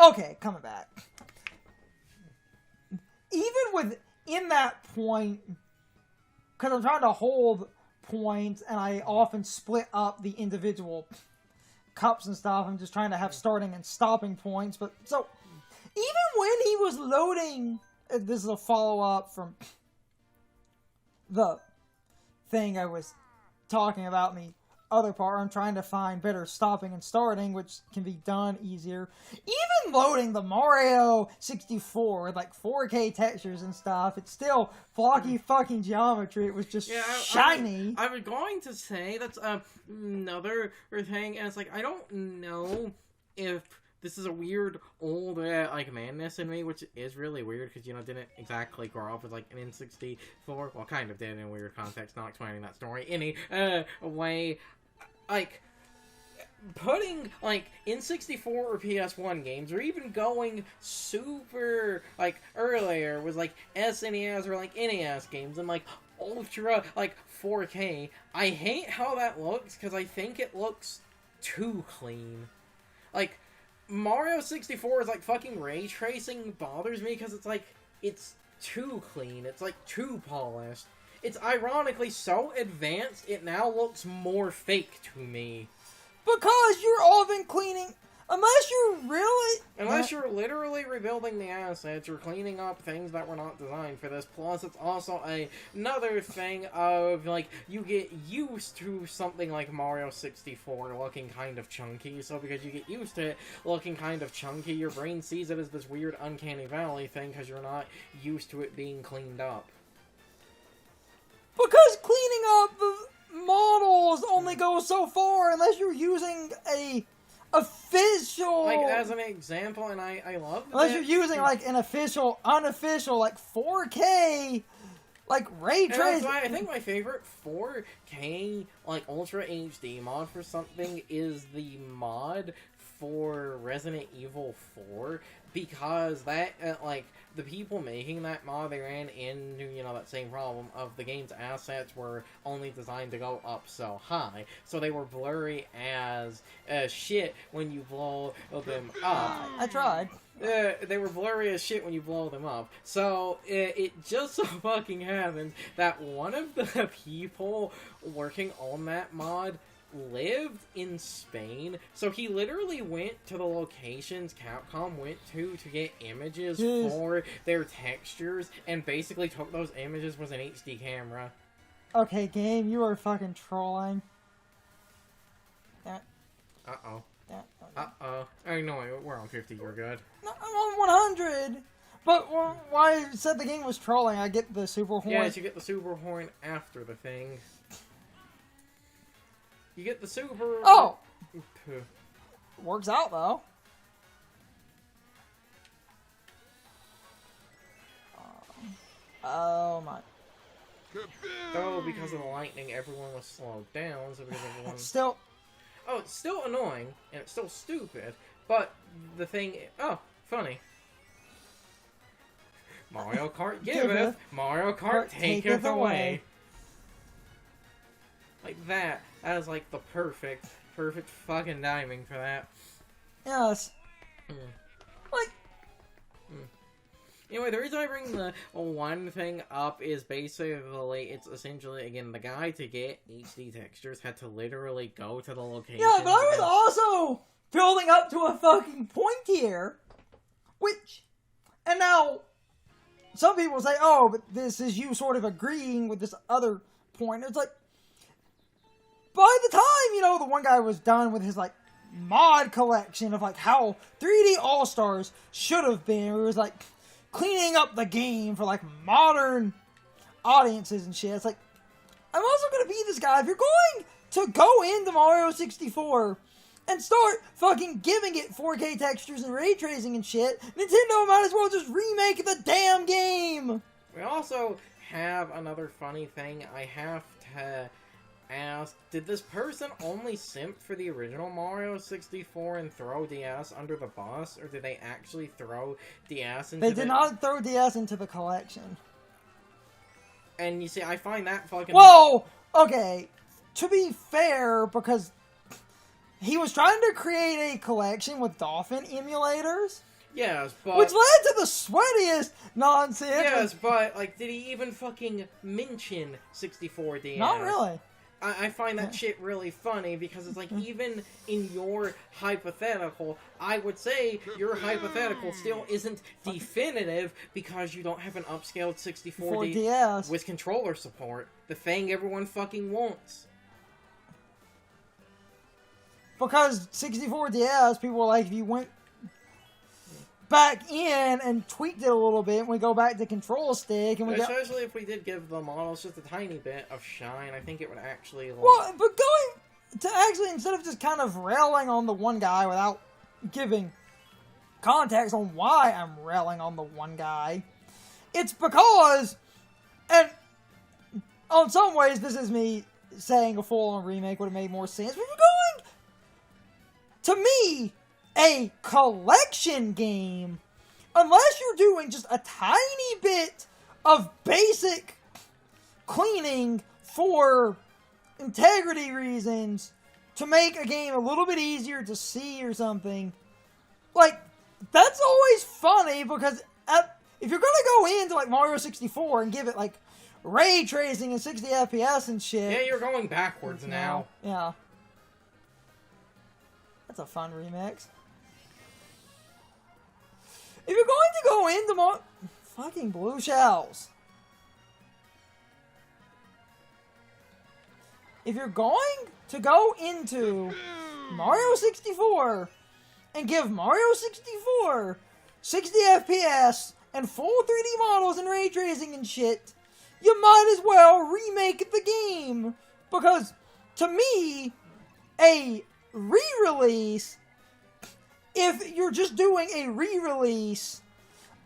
Okay, coming back. Even within that point, because I'm trying to hold points, and I often split up the individual cups and stuff. I'm just trying to have starting and stopping points. But so, even when he was loading, this is a follow-up from the thing I was talking about in the other part. I'm trying to find better stopping and starting, which can be done easier. Even loading the Mario 64 with like 4K textures and stuff, it's still blocky fucking geometry. It was just shiny. I was going to say that's another thing, and it's like I don't know if this is a weird old like madness in me, which is really weird because didn't exactly grow up with like an N64. Well, kind of did in a weird context, not explaining that story any way. Like, putting, like, N64 or PS1 games, or even going super, like, earlier with, like, SNES or, like, NES games, and, like, ultra, like, 4K, I hate how that looks, because I think it looks too clean. Like, Mario 64 is, like, fucking ray tracing bothers me, because it's, like, it's too clean, it's, like, too polished. It's ironically so advanced, it now looks more fake to me. Because you're often cleaning... Unless you're literally rebuilding the assets, you're cleaning up things that were not designed for this. Plus, it's also another thing of, like, you get used to something like Mario 64 looking kind of chunky. So because you get used to it looking kind of chunky, your brain sees it as this weird uncanny valley thing because you're not used to it being cleaned up. Because cleaning up the models only goes so far unless you're using a official... Like, as an example, and I love that... Unless you're using, like, an unofficial, like, 4K, like, ray tracing... That's why I think my favorite 4K, like, Ultra HD mod for something is the mod for Resident Evil 4, because that, like... The people making that mod, they ran into, that same problem of the game's assets were only designed to go up so high. So they were blurry as shit when you blow them up. I tried. They were blurry as shit when you blow them up. So it just so fucking happens that one of the people working on that mod lived in Spain, so he literally went to the locations Capcom went to get images for their textures, and basically took those images with an HD camera. Okay, game, you are fucking trolling. Uh-oh. I know, we're on 50, you're good. No, I'm on 100! But why you said the game was trolling? I get the super horn. Yes, you get the super horn after the thing. You get the super... Oh! Works out, though. Oh, my. Oh, because of the lightning, everyone was slowed down, so because everyone... Still... Oh, it's still annoying, and it's still stupid, but the thing... Oh, funny. Mario Kart giveth, Mario Kart taketh away. Like that. That is like the perfect fucking timing for that. Yes. Like... Anyway, the reason I bring the one thing up is basically, it's essentially, again, the guy to get HD textures had to literally go to the location. Yeah, but I was also building up to a fucking point here. Which... And now... Some people say, oh, but this is you sort of agreeing with this other point. It's like... By the time, the one guy was done with his, like, mod collection of, like, how 3D All-Stars should have been, it was, like, cleaning up the game for, like, modern audiences and shit. It's like, I'm also gonna be this guy. If you're going to go into Mario 64 and start fucking giving it 4K textures and ray tracing and shit, Nintendo might as well just remake the damn game! We also have another funny thing. I have to... asked, did this person only simp for the original Mario 64 and throw DS under the bus, or did they actually throw DS into They did not throw DS into the collection. And you see, I find that fucking... Whoa! Okay, to be fair, because he was trying to create a collection with Dolphin emulators, Yes, but... Which led to the sweatiest nonsense. Yes, but, like, did he even fucking mention 64DS? Not really. I find that shit really funny, because it's like, even in your hypothetical, I would say your hypothetical still isn't definitive, because you don't have an upscaled 64DS with controller support. The thing everyone fucking wants. Because 64DS, people were like, if you went back in and tweaked it a little bit, and we go back to control stick, and especially if we did give the models just a tiny bit of shine, I think it would actually... Well, but going to actually, instead of just kind of railing on the one guy without giving context on why I'm railing on the one guy, it's because, and on some ways, this is me saying a full-on remake would have made more sense, but we're going, to me, a collection game, unless you're doing just a tiny bit of basic cleaning for integrity reasons to make a game a little bit easier to see or something, like, that's always funny, because if you're gonna go into, like, Mario 64 and give it, like, ray tracing and 60 FPS and shit... Yeah, you're going backwards now. Yeah. That's a fun remix. If you're going to go into fucking blue shells. If you're going to go into Mario 64 and give Mario 64 60 FPS and full 3D models and ray tracing and shit, you might as well remake the game. Because, to me, a re-release, if you're just doing a re-release,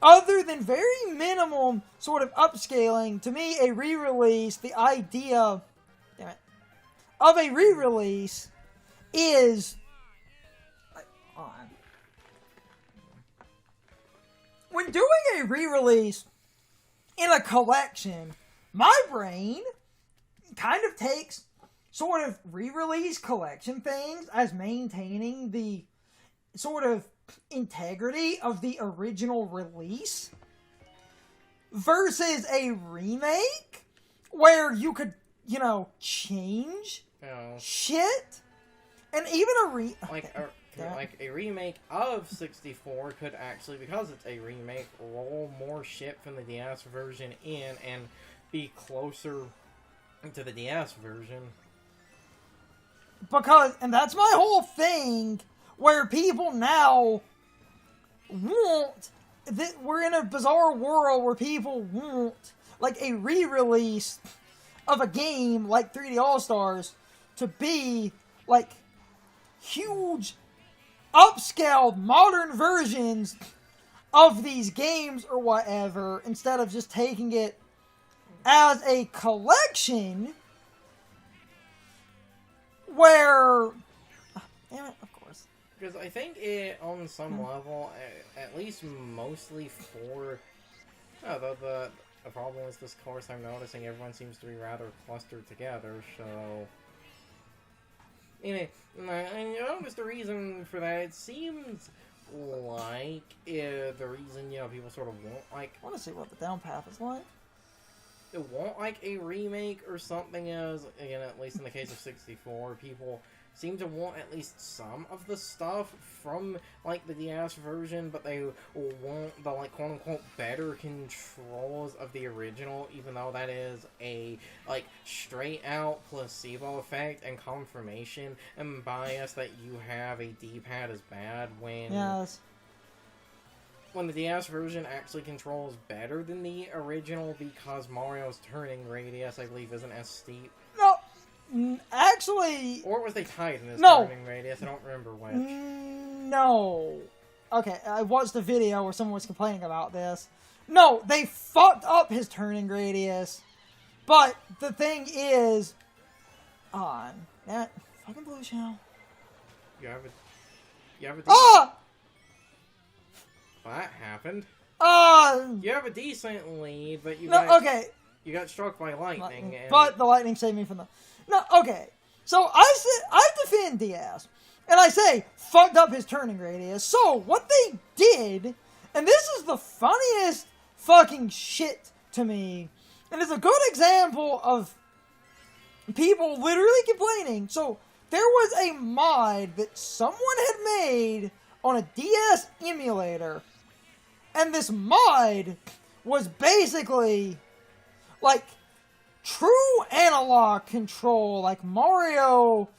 other than very minimal sort of upscaling, to me, a re-release, the idea, damn it, of a re-release is, when doing a re-release in a collection, my brain kind of takes sort of re-release collection things as maintaining the sort of integrity of the original release versus a remake where you could, you know, change shit. And even a remake of 64 could actually, because it's a remake, roll more shit from the DS version in and be closer to the DS version. Because, and that's my whole thing, where people now want, we're in a bizarre world where people want, like, a re-release of a game like 3D All-Stars to be, like, huge, upscaled, modern versions of these games or whatever, instead of just taking it as a collection where... damn it, of course. Because I think it, on some level, at least mostly for... the problem is this course I'm noticing everyone seems to be rather clustered together, so... Anyway, I noticed the reason for that. It seems like the reason, you know, people sort of won't like... I want to see what the down path is like. It won't like a remake or something, as, again, at least in the case of 64, people seem to want at least some of the stuff from, like, the DS version, but they want the, like, quote-unquote better controls of the original, even though that is a, like, straight-out placebo effect and confirmation and bias that you have a D-pad is bad when... Yes. When the DS version actually controls better than the original, because Mario's turning radius, I believe, isn't as steep. No, actually... Or was they tied in his turning radius? I don't remember which. No. Okay, I watched a video where someone was complaining about this. No, they fucked up his turning radius. But the thing is... on that fucking blue shell. You have a... Ah! That happened. You have a decent lead, but you got struck by lightning. But the lightning saved me from the... No, okay. So I defend DS. And I say, fucked up his turning radius. So, what they did, and this is the funniest fucking shit to me, and it's a good example of people literally complaining. So, there was a mod that someone had made on a DS emulator, and this mod was basically like true analog control, like Mario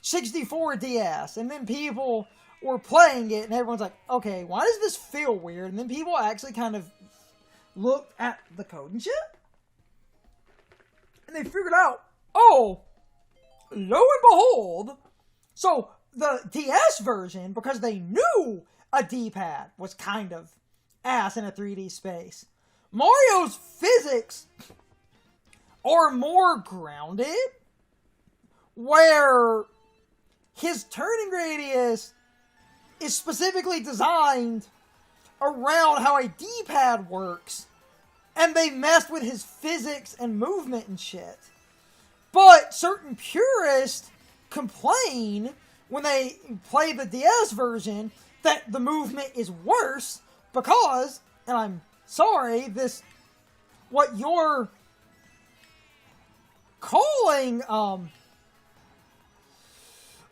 64 DS, and then people were playing it, and everyone's like, okay, why does this feel weird? And then people actually kind of looked at the code and shit, and they figured out, oh, lo and behold, so the DS version, because they knew a D-pad was kind of ass in a 3D space, Mario's physics are more grounded, where his turning radius is specifically designed around how a D-pad works, and they messed with his physics and movement and shit. But certain purists complain when they play the DS version that the movement is worse because, and I'm sorry, what you're calling,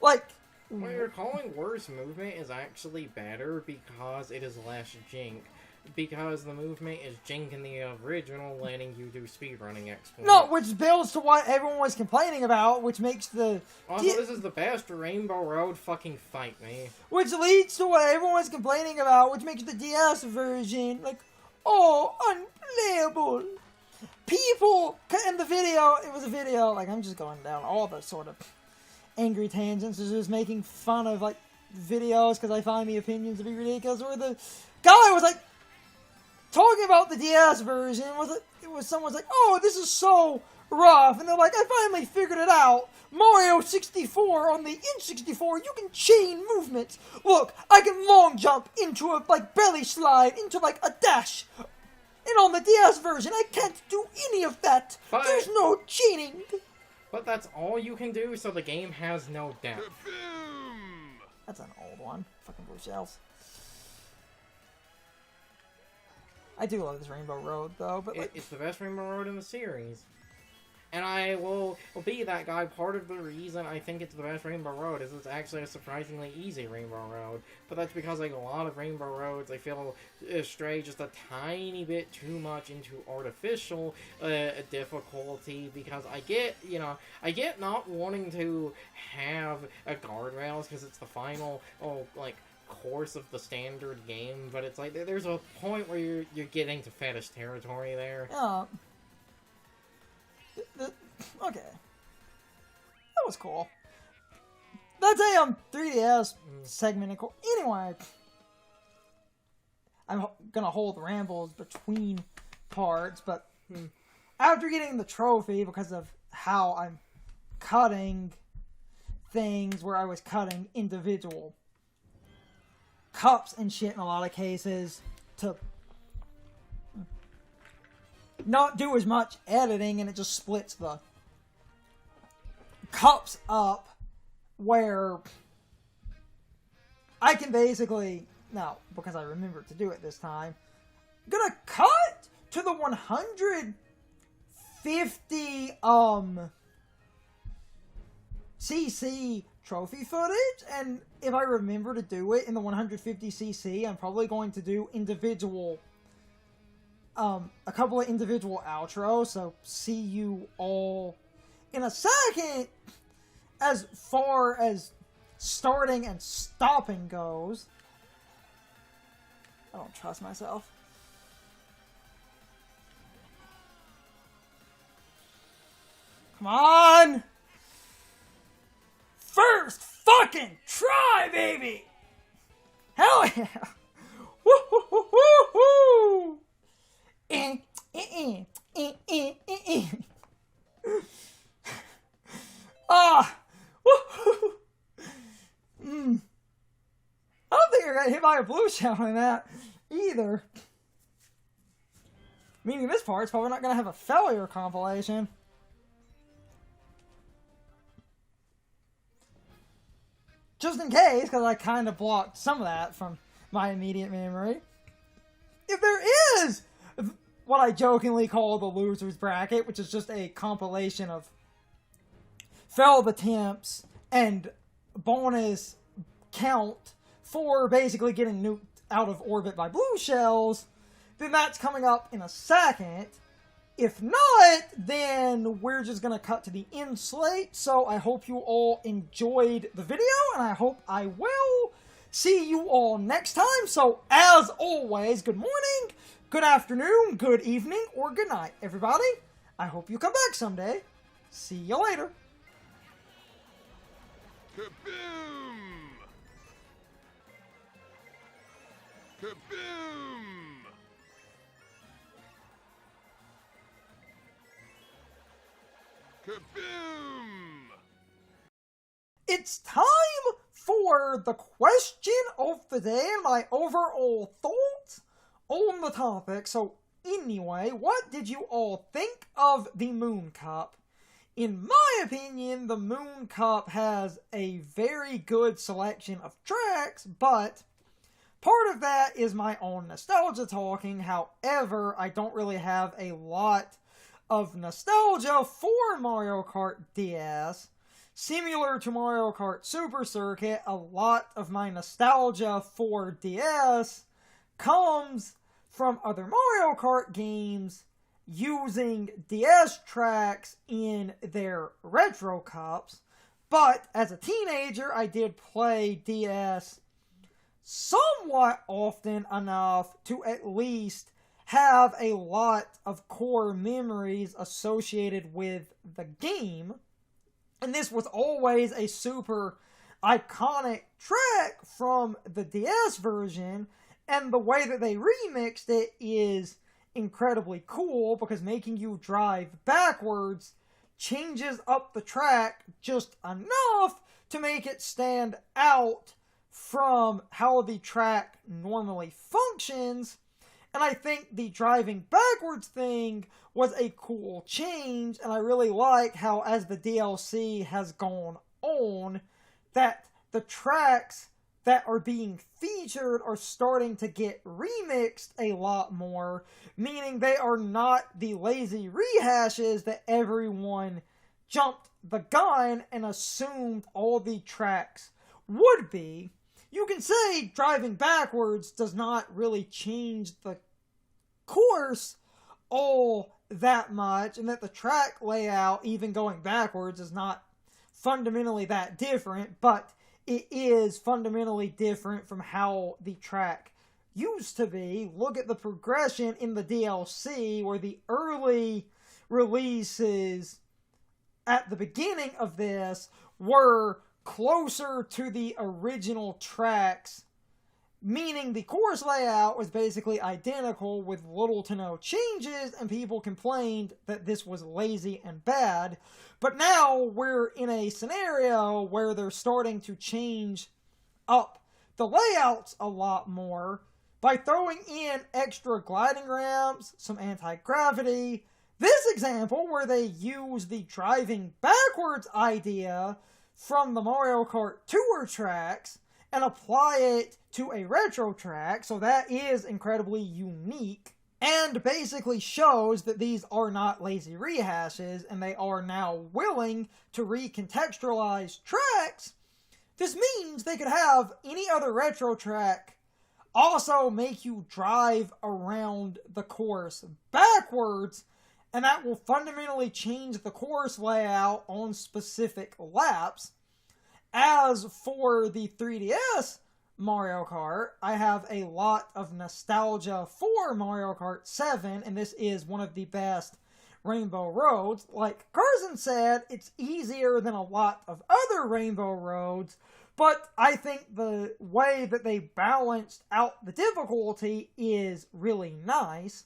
like, what you're calling worse movement is actually better because it is less jink. Because the movement is jink in the original, letting you do speedrunning exploits. No, which builds to what everyone was complaining about, which makes the... Also, this is the best Rainbow Road fucking fight, me. Which leads to what everyone was complaining about, which makes the DS version, like, oh, unplayable. People, in the video, it was a video, like, I'm just going down all the sort of angry tangents, just making fun of, like, videos, because I find the opinions to be ridiculous, where the guy was, like, talking about the DS version, someone's like, oh, this is so rough, and they're like, I finally figured it out. Mario 64 on the N64, you can chain movements. Look, I can long jump into a, like, belly slide, into, like, a dash. And on the DS version, I can't do any of that. But there's no chaining. But that's all you can do, so the game has no depth. That's an old one. Fucking blue shells. I do love this Rainbow Road, though, but like... It's the best Rainbow Road in the series. And I will be that guy. Part of the reason I think it's the best Rainbow Road is it's actually a surprisingly easy Rainbow Road. But that's because, like, a lot of Rainbow Roads, I feel, stray just a tiny bit too much into artificial difficulty. Because I get not wanting to have a guardrails because it's the final, course of the standard game, but it's like there's a point where you're getting to fetish territory there. Yeah. Okay. That was cool. That's a 3DS segment. Anyway, I'm gonna hold rambles between parts, but after getting the trophy, because of how I'm cutting things where I was cutting individual cups and shit in a lot of cases to not do as much editing, and it just splits the cups up where I can basically, now because I remembered to do it this time, I'm gonna cut to the 150 cc trophy footage, and if I remember to do it in the 150cc, I'm probably going to do individual, a couple of individual outros, so see you all in a second. As far as starting and stopping goes, I don't trust myself. Come on! First fucking try, baby! Hell yeah! Woo-hoo-hoo-hoo-hoo! Ah! Woo-hoo! I don't think I got hit by a blue shell in that either. Meaning this part's probably not gonna have a failure compilation. just in case, because I kind of blocked some of that from my immediate memory. If there is what I jokingly call the loser's bracket, which is just a compilation of failed attempts and bonus count for basically getting nuked out of orbit by blue shells, then that's coming up in a second. If not, then we're just going to cut to the end slate. So I hope you all enjoyed the video, and I hope I will see you all next time. So as always, good morning, good afternoon, good evening, or good night, everybody. I hope you come back someday. See you later. Kaboom! Kaboom! Kaboom! It's time for the question of the day and my overall thoughts on the topic. So anyway, what did you all think of the Moon Cup? In my opinion, the Moon Cup has a very good selection of tracks, but part of that is my own nostalgia talking. However, I don't really have a lot of nostalgia for Mario Kart DS. Similar to Mario Kart Super Circuit, a lot of my nostalgia for DS comes from other Mario Kart games using DS tracks in their retro cups. But as a teenager, I did play DS somewhat often enough to at least have a lot of core memories associated with the game. And this was always a super iconic track from the DS version, and the way that they remixed it is incredibly cool because making you drive backwards changes up the track just enough to make it stand out from how the track normally functions. And I think the driving backwards thing was a cool change, and I really like how as the DLC has gone on, that the tracks that are being featured are starting to get remixed a lot more, meaning they are not the lazy rehashes that everyone jumped the gun and assumed all the tracks would be. You can say driving backwards does not really change the course all that much, and that the track layout, even going backwards, is not fundamentally that different, but it is fundamentally different from how the track used to be. Look at the progression in the DLC, where the early releases at the beginning of this were closer to the original tracks, meaning the course layout was basically identical with little to no changes, and people complained that this was lazy and bad. But now we're in a scenario where they're starting to change up the layouts a lot more by throwing in extra gliding ramps, some anti-gravity. This example, where they use the driving backwards idea from the Mario Kart Tour tracks and apply it to a retro track, so that is incredibly unique, and basically shows that these are not lazy rehashes, and they are now willing to recontextualize tracks. This means they could have any other retro track also make you drive around the course backwards, and that will fundamentally change the course layout on specific laps. As for the 3DS Mario Kart, I have a lot of nostalgia for Mario Kart 7, and this is one of the best Rainbow Roads. Like Carson said, it's easier than a lot of other Rainbow Roads, but I think the way that they balanced out the difficulty is really nice.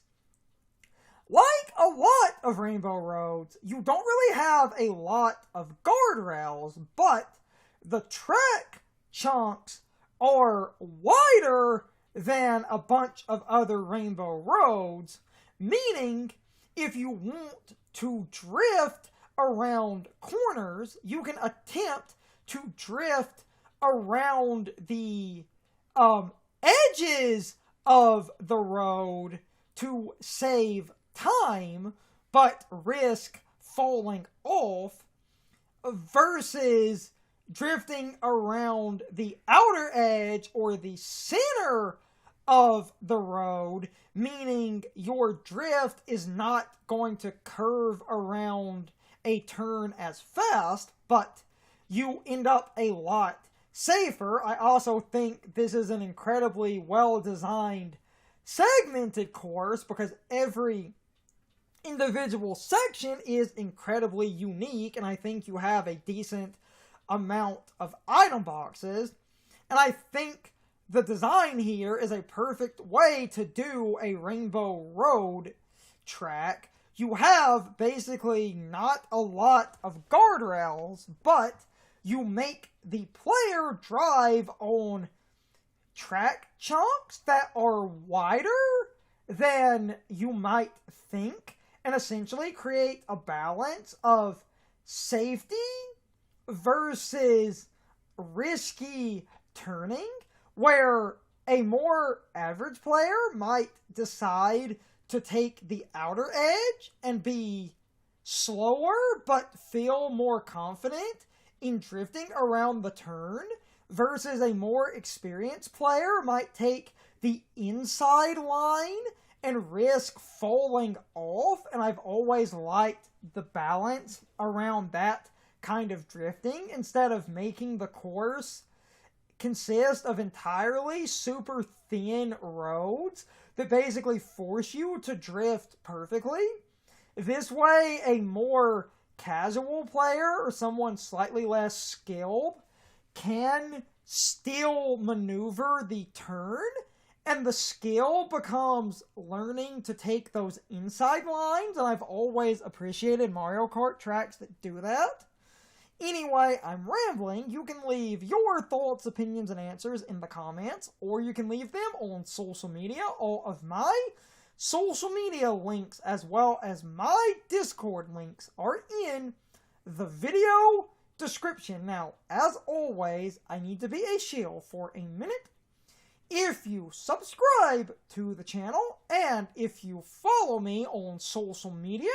Like a lot of Rainbow Roads, you don't really have a lot of guardrails, but the track chunks are wider than a bunch of other Rainbow Roads, meaning if you want to drift around corners, you can attempt to drift around the edges of the road to save time, but risk falling off, versus drifting around the outer edge or the center of the road, meaning your drift is not going to curve around a turn as fast, but you end up a lot safer. I also think this is an incredibly well-designed segmented course because every individual section is incredibly unique, and I think you have a decent amount of item boxes, and I think the design here is a perfect way to do a Rainbow Road track. You have basically not a lot of guardrails, but you make the player drive on track chunks that are wider than you might think, and essentially create a balance of safety versus risky turning, where a more average player might decide to take the outer edge and be slower but feel more confident in drifting around the turn, versus a more experienced player might take the inside line and risk falling off. And I've always liked the balance around that kind of drifting, instead of making the course consist of entirely super thin roads that basically force you to drift perfectly. This way, a more casual player or someone slightly less skilled can still maneuver the turn, and the skill becomes learning to take those inside lines, and I've always appreciated Mario Kart tracks that do that. Anyway, I'm rambling. You can leave your thoughts, opinions, and answers in the comments, or you can leave them on social media. All of my social media links, as well as my Discord links, are in the video description. Now, as always, I need to be a shill for a minute. If you subscribe to the channel, and if you follow me on social media,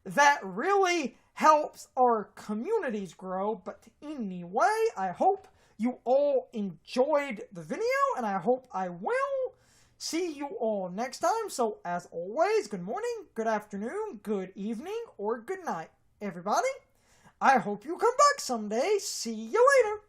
that really helps our communities grow. But anyway, I hope you all enjoyed the video, and I hope I will see you all next time. So, as always, good morning, good afternoon, good evening, or good night, everybody. I hope you come back someday. See you later.